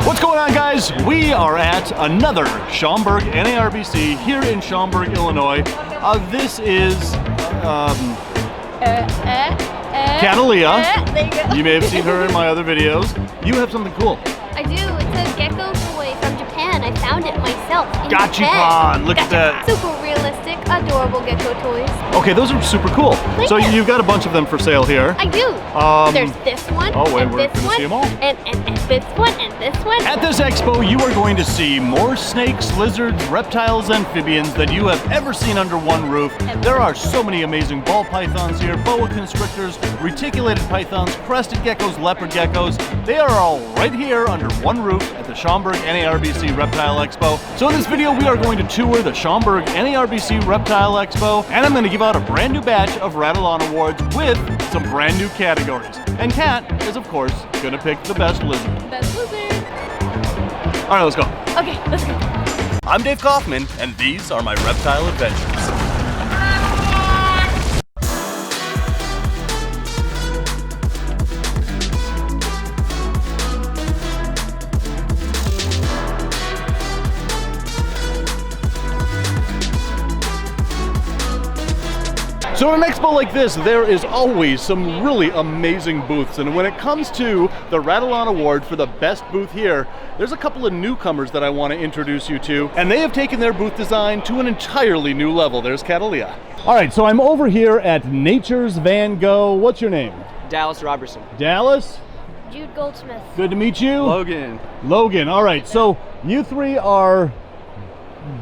What's going on, guys? We are at another Shaumburg NARBC here in Shaumburg, Illinois. This is Catalia. There you go. You may have seen her in my other videos. You have something cool. I do. It's a gecko toy from Japan. I found it myself in Gotcha Japan. Look at that. Super realistic, adorable gecko toys. Okay, those are super cool. Thank So you. you've got a bunch of them for sale here. I do. There's this one. Oh wait, and we're this gonna see them all. And this one and this one. At this expo, you are going to see more snakes, lizards, reptiles, amphibians than you have ever seen under one roof. There are so many amazing ball pythons here, boa constrictors, reticulated pythons, crested geckos, leopard geckos. They are all right here under one roof at the Shaumburg NARBC Reptile Expo. So in this video, we are going to tour the Shaumburg NARBC Reptile Expo, and I'm going to give out a brand new batch of Rattle On Awards with some brand new categories. And Kat is, of course, going to pick the best lizard. Best lizard. All right, let's go. Okay, let's go. I'm Dave Kaufman, and these are my Reptile Adventures. So at an expo like this, there is always some really amazing booths, and when it comes to the Rattle On Award for the best booth here, there's a couple of newcomers that I want to introduce you to, and they have taken their booth design to an entirely new level. There's Catalia. All right, so I'm over here at Nature's Van Gogh. What's your name? Dallas Robertson. Dallas? Jude Goldsmith. Good to meet you. Logan. Logan, all right, so you three are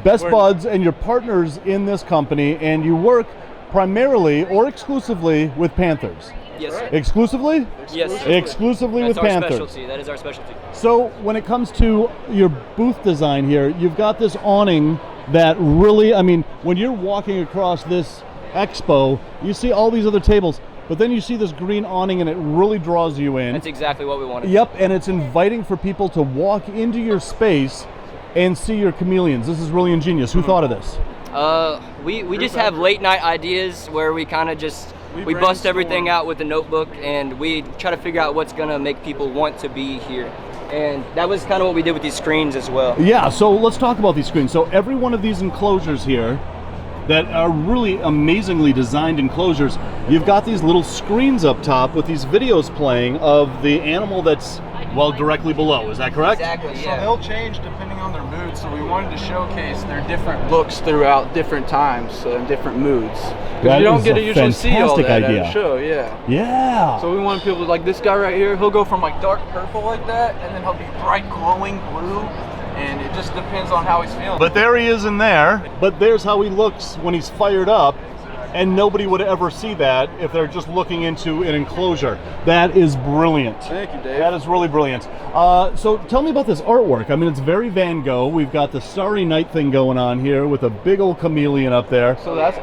best buds and you're partners in this company, and you work primarily or exclusively with panthers. Yes. Exclusively? Yes. Exclusively That's with our panthers. specialty. That is our specialty. So when it comes to your booth design here, you've got this awning that really, I mean, when you're walking across this expo, you see all these other tables, but then you see this green awning and it really draws you in. That's exactly what we wanted. Yep, and it's inviting for people to walk into your space and see your chameleons. This is really ingenious. Who thought of this? We just have late night ideas where we kind of just we bust everything out with a notebook and we try to figure out what's gonna make people want to be here. And that was kind of what we did with these screens as well. Yeah, so let's talk about these screens. So every one of these enclosures here that are really amazingly designed enclosures, you've got these little screens up top with these videos playing of the animal that's, well, directly below. Is that correct? Exactly, yeah. So they'll change depending on their mood, so we wanted to showcase their different looks throughout different times and different moods. That Because you don't is get a to usually see all fantastic that idea. at a show, yeah. Yeah. So we want people to, like this guy right here, he'll go from like dark purple like that, and then he'll be bright glowing blue, and it just depends on how he's feeling. But there he is in there. But there's how he looks when he's fired up. And nobody would ever see that if they're just looking into an enclosure. That is brilliant. Thank you, Dave. That is really brilliant. So tell me about this artwork. I mean, it's very Van Gogh. We've got the Starry Night thing going on here with a big old chameleon up there. So that's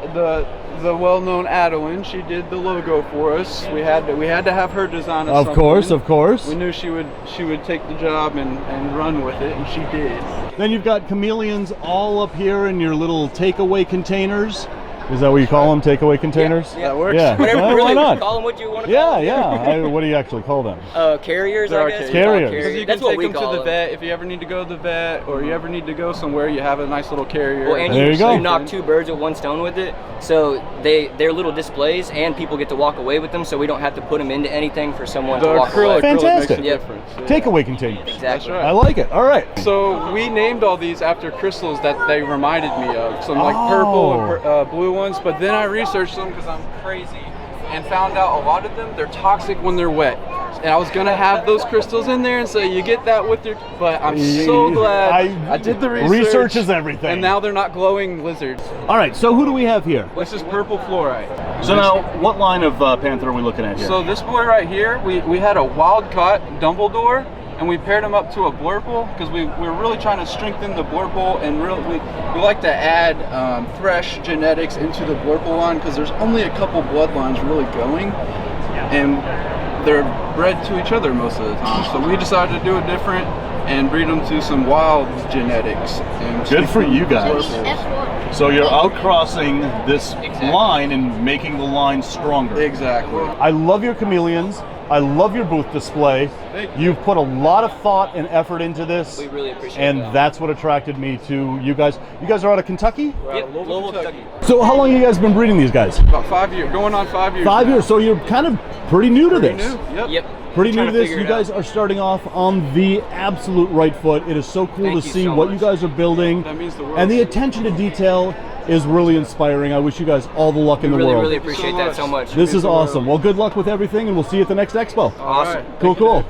the well-known Adeline. She did the logo for us. We had to have her design it. Of course. We knew she would take the job and run with it, and she did. Then you've got chameleons all up here in your little takeaway containers. Is that what you call them, takeaway containers? Yeah. That works. Yeah. Whatever, Why really, not? call them what you want to call them. Yeah. What do you actually call them? Carriers, There I are guess. carriers. Because you can That's what take we them to call the them. vet if you ever need to go to the vet, or you ever need to go somewhere. You have a nice little carrier. Well, and There you go. you knock two birds with one stone with it. So they're little displays, and people get to walk away with them, so we don't have to put them into anything for someone The to walk away. acrylic Fantastic. makes a Yep. difference. Yeah. Takeaway containers. Exactly. That's right. I like it. All right. So we named all these after crystals that they reminded me of. Some like Oh. purple and blue ones, but then I researched them because I'm crazy and found out a lot of them, they're toxic when they're wet. And I was gonna have those crystals in there and say you get that with your, but I'm so glad I did the research. Research is everything. And now they're not glowing lizards. All right, so who do we have here? This is purple fluorite. So now, what line of panther are we looking at here? So this boy right here, we had a wild caught Dumbledore, and we paired him up to a blurple because we're really trying to strengthen the blurple, and we like to add fresh genetics into the blurple line because there's only a couple bloodlines really going, and they're bred to each other most of the time. So we decided to do it different and breed them to some wild genetics. And Good for you guys. F1. So you're outcrossing this line and making the line stronger. Exactly. I love your chameleons. I love your booth display. Thank you. You've put a lot of thought and effort into this. We really appreciate and that. that's what attracted me to you guys. You guys are out of Kentucky? Yep, Louisville, Kentucky. So how long have you guys been breeding these guys? About 5 years, going on 5 years. 5 years, so you're kind of pretty new to Pretty this. new. Yep. Yep. Pretty new Trying to to this. figure You it out. guys are starting off on the absolute right foot. It is so cool Thank to you see so what much. you guys are building. That means the world. And the attention to detail is really inspiring. I wish you guys all the luck in the Really, world. really appreciate that so much. This is awesome. Well, good luck with everything, and we'll see you at the next expo. Awesome. Cool, cool.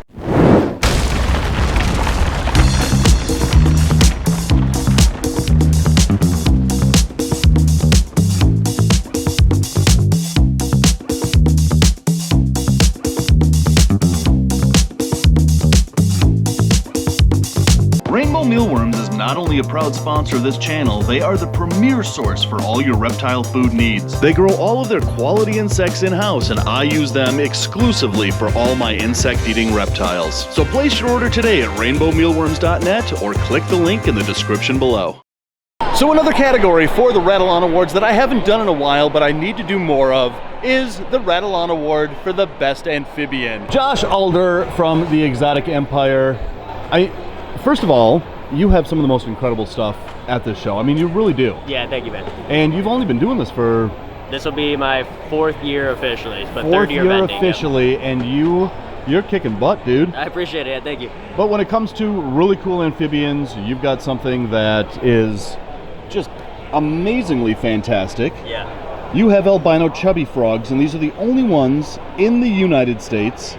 Rainbow Mealworms is not only a proud sponsor of this channel, they are the premier source for all your reptile food needs. They grow all of their quality insects in-house, and I use them exclusively for all my insect-eating reptiles. So place your order today at rainbowmealworms.net or click the link in the description below. So another category for the Rattle On Awards that I haven't done in a while, but I need to do more of, is the Rattle On Award for the Best Amphibian. Josh Alder from the Exotic Empire. First of all, you have some of the most incredible stuff at this show. I mean, you really do. Yeah, thank you, man. And you've only been doing this for This will be my 4th year officially, but fourth third year vending. officially, and you're kicking butt, dude. I appreciate it. Thank you. But when it comes to really cool amphibians, you've got something that is just amazingly fantastic. Yeah. You have albino chubby frogs, and these are the only ones in the United States.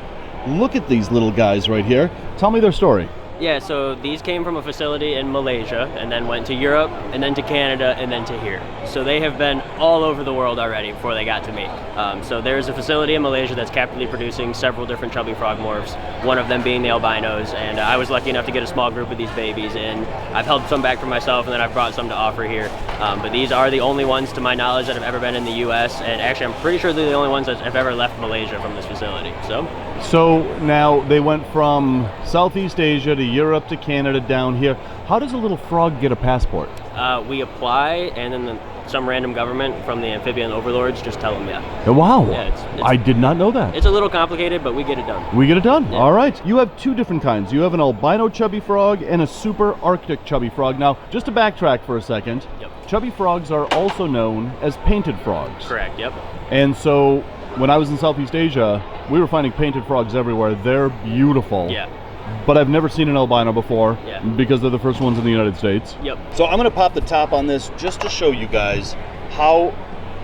Look at these little guys right here. Tell me their story. Yeah, so these came from a facility in Malaysia and then went to Europe and then to Canada and then to here. So they have been all over the world already before they got to me. So there's a facility in Malaysia that's captively producing several different chubby frog morphs, one of them being the albinos. And I was lucky enough to get a small group of these babies, and I've held some back for myself, and then I've brought some to offer here. But these are the only ones, to my knowledge, that have ever been in the U.S. And actually, I'm pretty sure they're the only ones that have ever left Malaysia from this facility. So now they went from Southeast Asia to Europe to Canada down here. How does a little frog get a passport? We apply, and then some random government from the amphibian overlords just tell them, yeah. Wow. Yeah, it's- I did not know that. It's a little complicated, but we get it done. We get it done. Yeah. All right. You have two different kinds. You have an albino chubby frog and a super Arctic chubby frog. Now, just to backtrack for a second, Yep. chubby frogs are also known as painted frogs. Correct, yep. And so when I was in Southeast Asia, we were finding painted frogs everywhere. They're beautiful. Yeah. But I've never seen an albino before, Yeah. because they're the first ones in the United States. Yep. So I'm going to pop the top on this just to show you guys how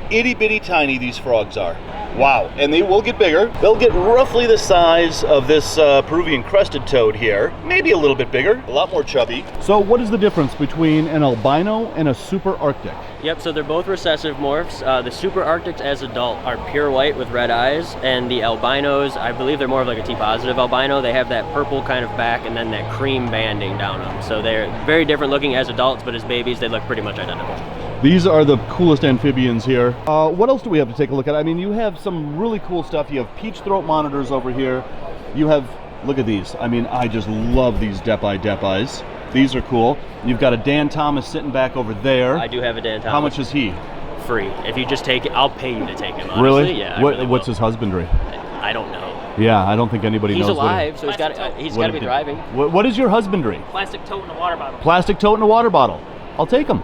itty bitty tiny these frogs are. Wow, and they will get bigger. They'll get roughly the size of this Peruvian crested toad here, maybe a little bit bigger, a lot more chubby. So what is the difference between an albino and a super Arctic? Yep, so they're both recessive morphs. The super Arctics as adult are pure white with red eyes, and the albinos, I believe they're more of like a T-positive albino. They have that purple kind of back and then that cream banding down them. So they're very different looking as adults, but as babies they look pretty much identical. These are the coolest amphibians here. What else do we have to take a look at? I mean, you have some really cool stuff. You have peach throat monitors over here. You have, look at these. I mean, I just love these Depeyes. These are cool. You've got a Dan Thomas sitting back over there. I do have a Dan Thomas. How much is he? Free. If you just take it, I'll pay you to take him, honestly. Really? Yeah, I really What's will. his husbandry? I don't know. Yeah, I don't think anybody He's knows. alive, so he's got to be thriving. What is your husbandry? Plastic tote in a water bottle. Plastic tote and a water bottle. I'll take them.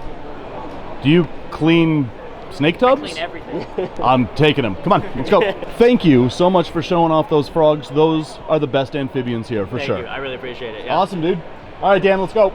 Do you clean snake tubs? Clean everything. I'm taking them. Come on, let's go. Thank you so much for showing off those frogs. Those are the best amphibians here, for Thank sure. you. I really appreciate it. Yeah. Awesome, dude. All right, Dan, let's go.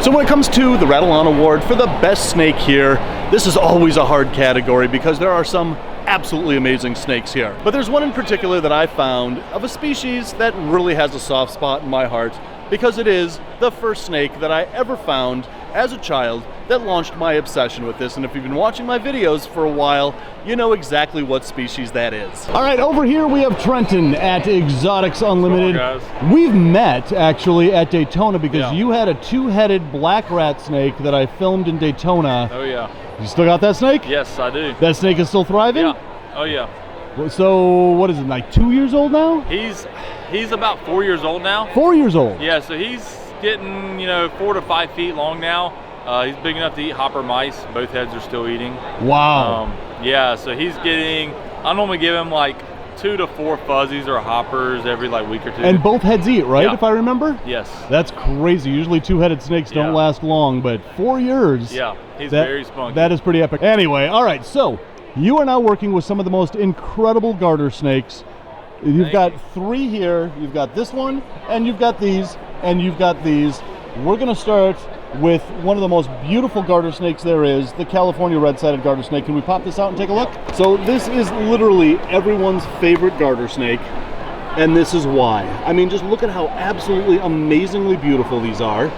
So when it comes to the Rattle On Award for the best snake here, this is always a hard category because there are some absolutely amazing snakes here. But there's one in particular that I found of a species that really has a soft spot in my heart because it is the first snake that I ever found as a child that launched my obsession with this. And if you've been watching my videos for a while, you know exactly what species that is. All right, over here we have Trenton at Exotics Unlimited. What's going on, We've met actually at Daytona because Yeah. you had a two-headed black rat snake that I filmed in Daytona. Oh yeah. You still got that snake? Yes, I do. That snake is still thriving? Yeah. Oh yeah. So what is it, like 2 years old now? He's about 4 years old now. 4 years old? Yeah, so he's getting, 4 to 5 feet long now. He's big enough to eat hopper mice. Both heads are still eating. Wow. Yeah, so he's getting, I normally give him like 2 to 4 fuzzies or hoppers every like week or two. And both heads eat, right? Yeah. If I remember? Yes. That's crazy. Usually two-headed snakes don't last long, but 4 years. Yeah, he's very spunky. That is pretty epic. Anyway, all right, so you are now working with some of the most incredible garter snakes. You've got 3 here. You've got this one, and you've got these, and you've got these. We're going to start with one of the most beautiful garter snakes there is, the California red-sided garter snake. Can we pop this out and take a look? So this is literally everyone's favorite garter snake, and this is why. I mean, just look at how absolutely amazingly beautiful these are.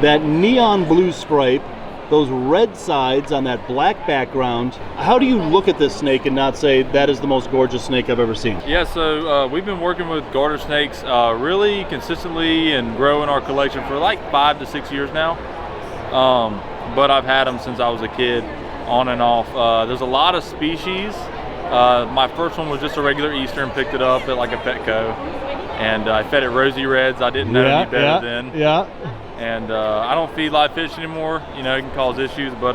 That neon blue stripe, those red sides on that black background. How do you look at this snake and not say that is the most gorgeous snake I've ever seen? Yeah, so we've been working with garter snakes really consistently and growing our collection for like 5 to 6 years now. But I've had them since I was a kid, on and off. There's a lot of species. My first one was just a regular Eastern, picked it up at like a Petco, and I fed it rosy reds. I didn't know any better then. Yeah. And I don't feed live fish anymore. It can cause issues, but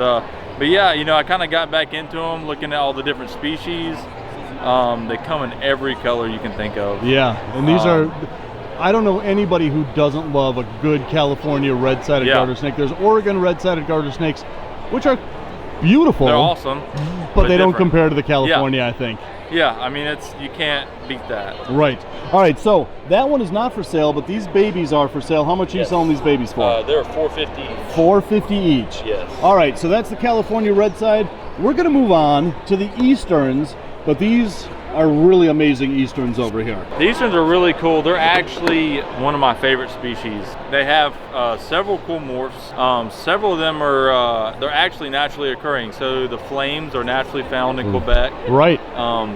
yeah, I kind of got back into them, looking at all the different species. They come in every color you can think of. Yeah, and these are, I don't know anybody who doesn't love a good California red-sided garter snake. There's Oregon red-sided garter snakes, which are beautiful. They're awesome, but they don't compare to the California, I think. Yeah, I mean, you can't beat that. Right. All right, so that one is not for sale, but these babies are for sale. How much are you selling these babies for? They're $450 each. $450 each. Yes. All right, so that's the California red side. We're going to move on to the Easterns, but these are really amazing Easterns over here. The Easterns are really cool. They're actually one of my favorite species. They have several cool morphs. Several of them are they're actually naturally occurring. So the flames are naturally found in Quebec. Right.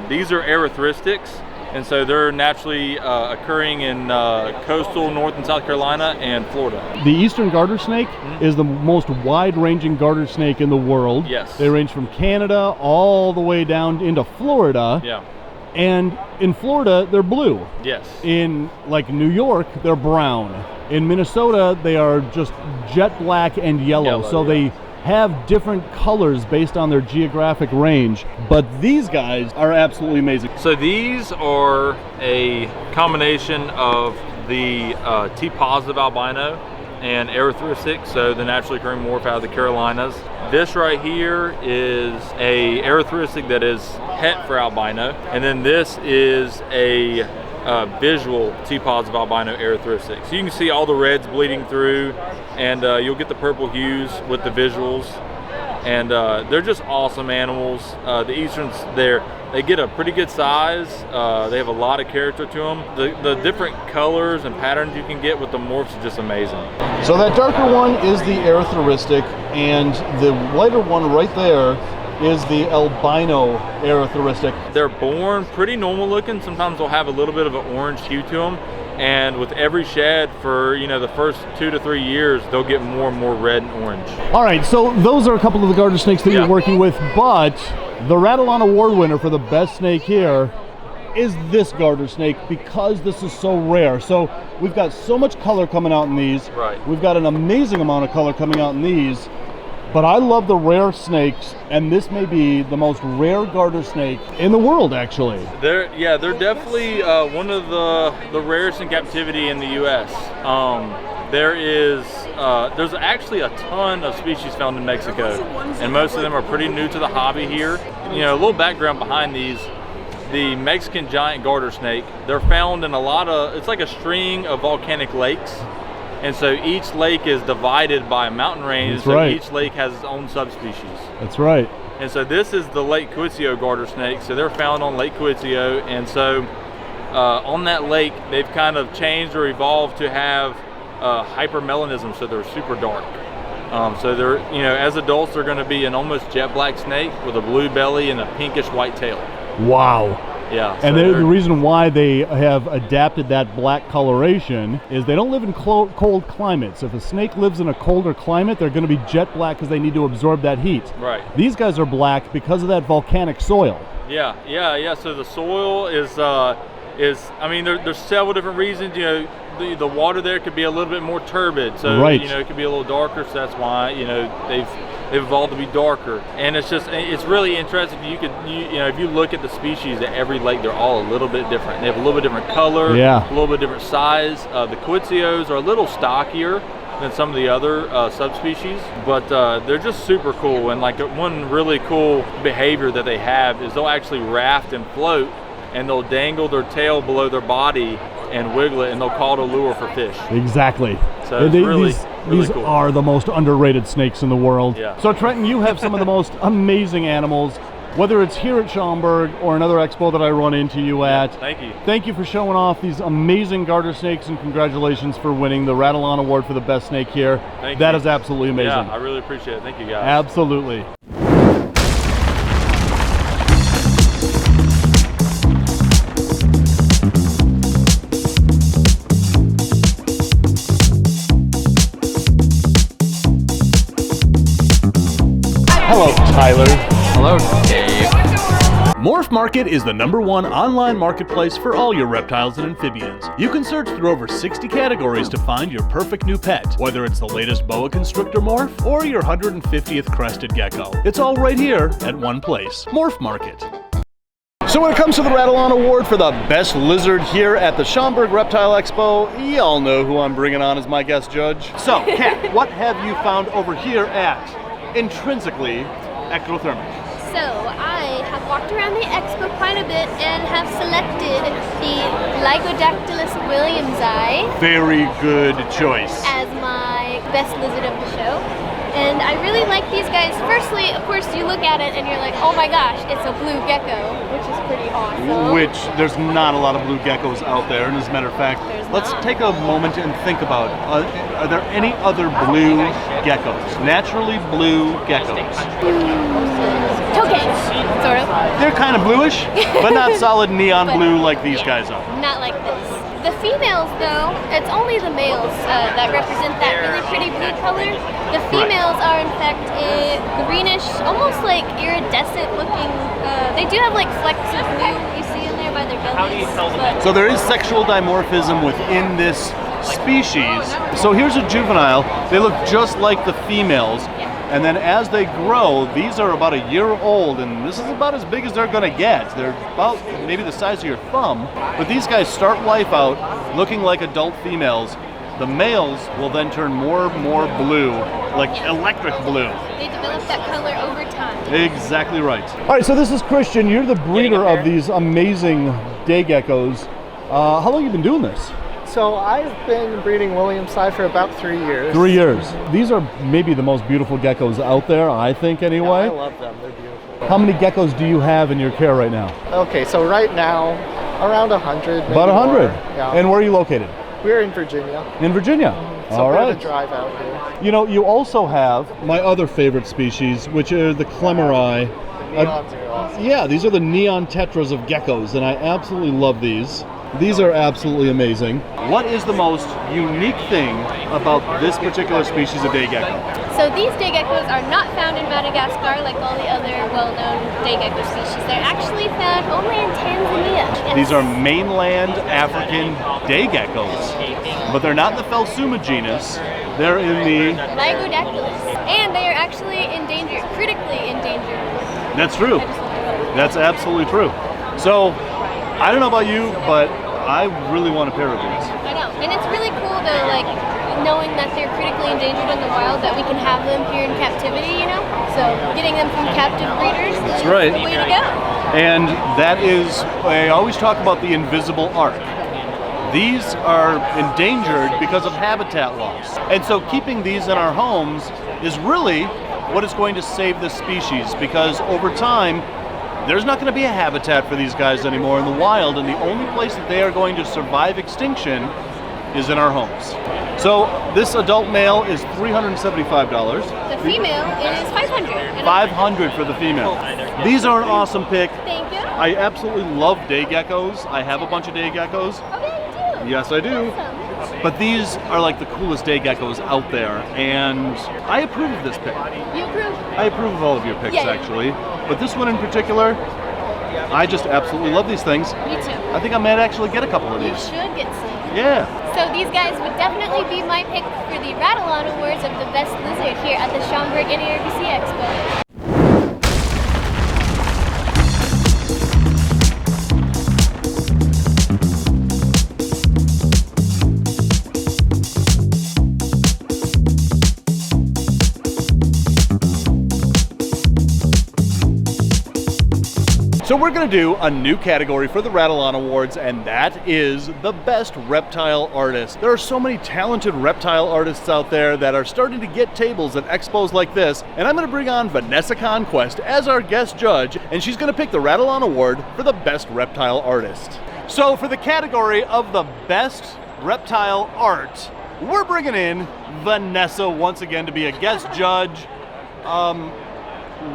These are erythristics, and so they're naturally occurring in coastal North and South Carolina and Florida. The Eastern garter snake is the most wide-ranging garter snake in the world. Yes. They range from Canada all the way down into Florida. Yeah. And in Florida, they're blue. Yes. In like New York, they're brown. In Minnesota, they are just jet black and yellow. So they have different colors based on their geographic range. But these guys are absolutely amazing. So these are a combination of the T-positive albino and erythristic, so the naturally occurring morph out of the Carolinas. This right here is a erythristic that is het for albino, and then this is a visual T-positive albino erythristic. So you can see all the reds bleeding through, and you'll get the purple hues with the visuals. And they're just awesome animals. The Easterns, they get a pretty good size. They have a lot of character to them. The different colors and patterns you can get with the morphs are just amazing. So that darker one is the erythristic, and the lighter one right there is the albino erythristic. They're born pretty normal looking. Sometimes they'll have a little bit of an orange hue to them. And with every shed for, the first 2 to 3 years, they'll get more and more red and orange. All right, so those are a couple of the garter snakes that you're working with, but the Rattle On Award winner for the best snake here is this garter snake, because this is so rare. So we've got so much color coming out in these. Right. We've got an amazing amount of color coming out in these. But I love the rare snakes, and this may be the most rare garter snake in the world, actually. They're definitely one of the rarest in captivity in the U.S. There's actually a ton of species found in Mexico, and most of them are pretty new to the hobby here. A little background behind these. The Mexican giant garter snake, they're found in it's like a string of volcanic lakes. And so each lake is divided by a mountain range, so each lake has its own subspecies. That's right. And so this is the Lake Coetio garter snake, so they're found on Lake Coetio, and so on that lake, they've kind of changed or evolved to have hypermelanism, so they're super dark. So they're, as adults, they're going to be an almost jet black snake with a blue belly and a pinkish white tail. Wow. Yeah. And so the reason why they have adapted that black coloration is they don't live in cold climates. If a snake lives in a colder climate, they're going to be jet black because they need to absorb that heat. Right. These guys are black because of that volcanic soil. Yeah. So the soil is I mean, there's several different reasons. You know, the water there could be a little bit more turbid, so right. you know, it could be a little darker. So that's why, you know, they've evolved to be darker. And it's really interesting. You know, if you look at the species at every lake, they're all a little bit different. They have a little bit different color, yeah, a little bit different size. The Coetzios are a little stockier than some of the other subspecies, but they're just super cool. And like one really cool behavior that they have is they'll actually raft and float, and they'll dangle their tail below their body and wiggle it, and they'll call it a lure for fish. Exactly. So it's really these cool. are the most underrated snakes in the world. Yeah. So Trenton, you have some of the most amazing animals, whether it's here at Schaumburg or another expo that I run into you at. Thank you. Thank you for showing off these amazing garter snakes, and congratulations for winning the Rattle On Award for the best snake here. Thank you. That is absolutely amazing. Yeah, I really appreciate it. Thank you, guys. Absolutely. Hello, Tyler. Hello, Dave. Morph Market is the #1 online marketplace for all your reptiles and amphibians. You can search through over 60 categories to find your perfect new pet, whether it's the latest boa constrictor morph or your 150th crested gecko. It's all right here at one place, Morph Market. So when it comes to the Rattle On Award for the best lizard here at the Shaumburg Reptile Expo, y'all know who I'm bringing on as my guest judge. So, Kat, what have you found over here at Intrinsically Ectothermic? So I have walked around the expo quite a bit and have selected the Lygodactylus williamsi Very good choice. as my best lizard of the show. And I really like these guys. Firstly, of course, you look at it and you're like, oh my gosh, it's a blue gecko, which is pretty awesome. Which, there's not a lot of blue geckos out there, and as a matter of fact, let's take a moment and think about, are there any other blue geckos? Naturally blue geckos. Tokays, sort of. They're kind of bluish, but not solid neon blue like these guys are. Not like this. The females, though, it's only the males that represent that really pretty blue color. The females are, in fact, a greenish, almost like iridescent looking, they do have like flecks of blue you see in there by their bellies. So there is sexual dimorphism within this species. So here's a juvenile. They look just like the females. And then as they grow, these are about a year old, and this is about as big as they're gonna get. They're about maybe the size of your thumb. But these guys start life out looking like adult females. The males will then turn more and more blue, like electric blue. They develop that color over time. Exactly right. All right, so this is Christian. You're the breeder of these amazing day geckos. How long have you been doing this? So I've been breeding Williamsi for about 3 years. 3 years. These are maybe the most beautiful geckos out there, I think, anyway. Yeah, I love them. They're beautiful. How many geckos do you have in your care right now? Okay, so right now, around 100. maybe About 100. more. Yeah. And where are you located? We're in Virginia. In Virginia. So All we're right. gonna drive out here. You know, you also have my other favorite species, which are the Clemeri. Neons are awesome. Yeah, these are the neon tetras of geckos, and I absolutely love these. These are absolutely amazing. What is the most unique thing about this particular species of day gecko? So these day geckos are not found in Madagascar like all the other well-known day gecko species. They're actually found only in Tanzania. These are mainland African day geckos, but they're not in the Phelsuma genus. They're in the... Lygodactylus. And they are actually endangered, critically endangered. That's true. That's absolutely true. So, I don't know about you, but I really want a pair of these. I know. And it's really cool though, like, knowing that they're critically endangered in the wild, that we can have them here in captivity, you know? So, getting them from captive breeders is right. the way to go. And that is, I always talk about the invisible arc. These are endangered because of habitat loss. And so keeping these in our homes is really what is going to save this species, because over time, there's not going to be a habitat for these guys anymore in the wild, and the only place that they are going to survive extinction is in our homes. So this adult male is $375. The female is $500. $500 for the female. These are an awesome pick. Thank you. I absolutely love day geckos. I have a bunch of day geckos. Oh yeah, you do. Yes, I do. Awesome. But these are like the coolest day geckos out there, and I approve of this pick. You approve? I approve of all of your picks, Yeah. actually. But this one in particular, I just absolutely love these things. Me too. I think I might actually get a couple of You these. should get some. Yeah. So these guys would definitely be my pick for the Rattle On Awards of the best lizard here at the Shaumburg NARBC Expo. So we're going to do a new category for the Rattle On Awards, and that is the best reptile artist. There are so many talented reptile artists out there that are starting to get tables at expos like this, and I'm going to bring on Vanessa Conquest as our guest judge, and she's going to pick the Rattle On Award for the best reptile artist. So for the category of the best reptile art, we're bringing in Vanessa once again to be a guest judge.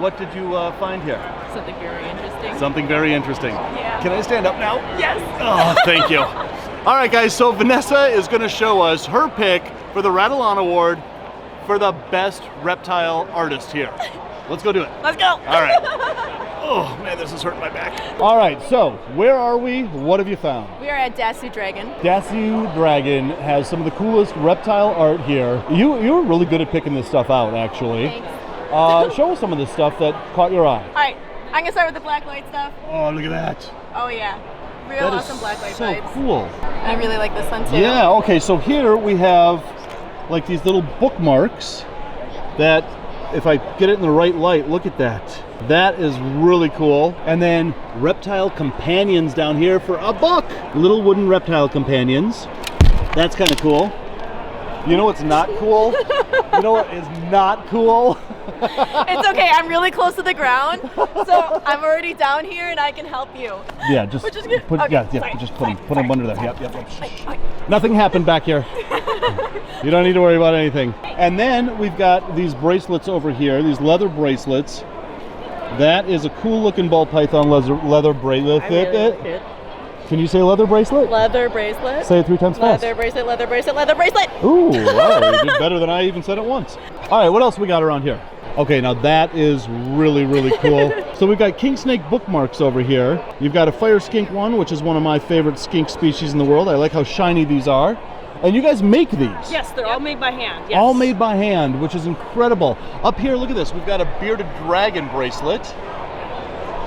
What did you find here? Something very interesting. Something very interesting. Yeah. Can I stand up now? Yes. Oh, thank you. All right, guys, so Vanessa is going to show us her pick for the Rattle On Award for the best reptile artist here. Let's go do it. Let's go. All right. Oh, man, this is hurting my back. All right, so where are we? What have you found? We are at Dasu Dragon. Dasu Dragon has some of the coolest reptile art here. You were really good at picking this stuff out, actually. Thanks. Show us some of the stuff that caught your eye. All right, I'm gonna start with the black light stuff. Oh, look at that. Oh yeah, real That is awesome black light so vibes. cool. I really like this one too. Yeah, okay, so here we have like these little bookmarks that, if I get it in the right light, look at that. That is really cool. And then reptile companions down here for a buck. Little wooden reptile companions. That's kind of cool. You know what's not cool? You know what is not cool? It's okay, I'm really close to the ground, so I'm already down here and I can help you. Yeah, just Which is good. put, Okay, yeah, sorry, just put sorry, them, put them sorry. under there. Yep. Nothing happened back here. You don't need to worry about anything. And then we've got these bracelets over here, these leather bracelets. That is a cool looking ball python leather bracelet. Can you say leather bracelet? Leather bracelet. Say it 3 times fast. Leather bracelet, leather bracelet, leather bracelet. Ooh, wow, you did better than I even said it once. All right, what else we got around here? Okay, now that is really, really cool. So we've got king snake bookmarks over here. You've got a fire skink one, which is one of my favorite skink species in the world. I like how shiny these are. And you guys make these? Yes, they're all made by hand. Yes. All made by hand, which is incredible. Up here, look at this. We've got a bearded dragon bracelet.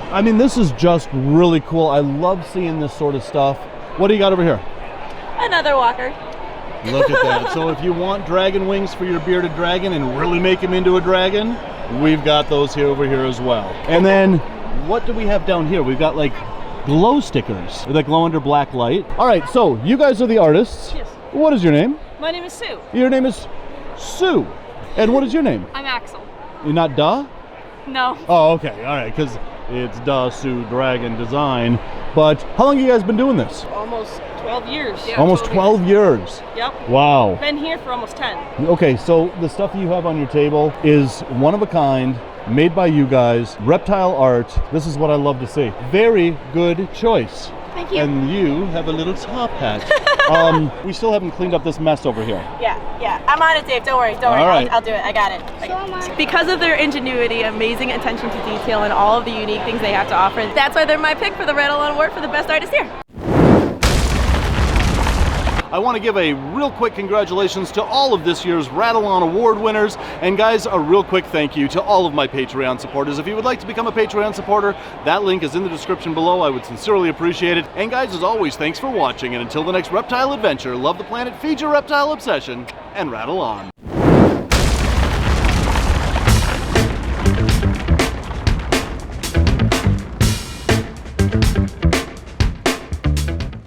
I mean, this is just really cool. I love seeing this sort of stuff. What do you got over here? Another walker. Look at that. So if you want dragon wings for your bearded dragon and really make him into a dragon, we've got those here over here as well. And then what do we have down here? We've got like glow stickers that glow under black light. All right, so you guys are the artists. Yes. What is your name? My name is Sue. Your name is Sue. And what is your name? I'm Axel. You're not Duh? No. Oh, okay. All right, because it's Dasu Dragon Design. But how long have you guys been doing this? Almost 12 years. Yeah, Almost 12 years. Yep. Wow. Been here for almost 10. Okay, so the stuff that you have on your table is one of a kind, made by you guys, reptile art. This is what I love to see. Very good choice. Thank you. And you have a little top hat. We still haven't cleaned up this mess over here. Yeah. I'm on it, Dave. Don't worry. Don't worry. All right. I'll do it. I got it. Because of their ingenuity, amazing attention to detail, and all of the unique things they have to offer, that's why they're my pick for the Rattle On Award for the best artist here. I want to give a real quick congratulations to all of this year's Rattle On Award winners. And guys, a real quick thank you to all of my Patreon supporters. If you would like to become a Patreon supporter, that link is in the description below. I would sincerely appreciate it. And guys, as always, thanks for watching. And until the next reptile adventure, love the planet, feed your reptile obsession, and rattle on.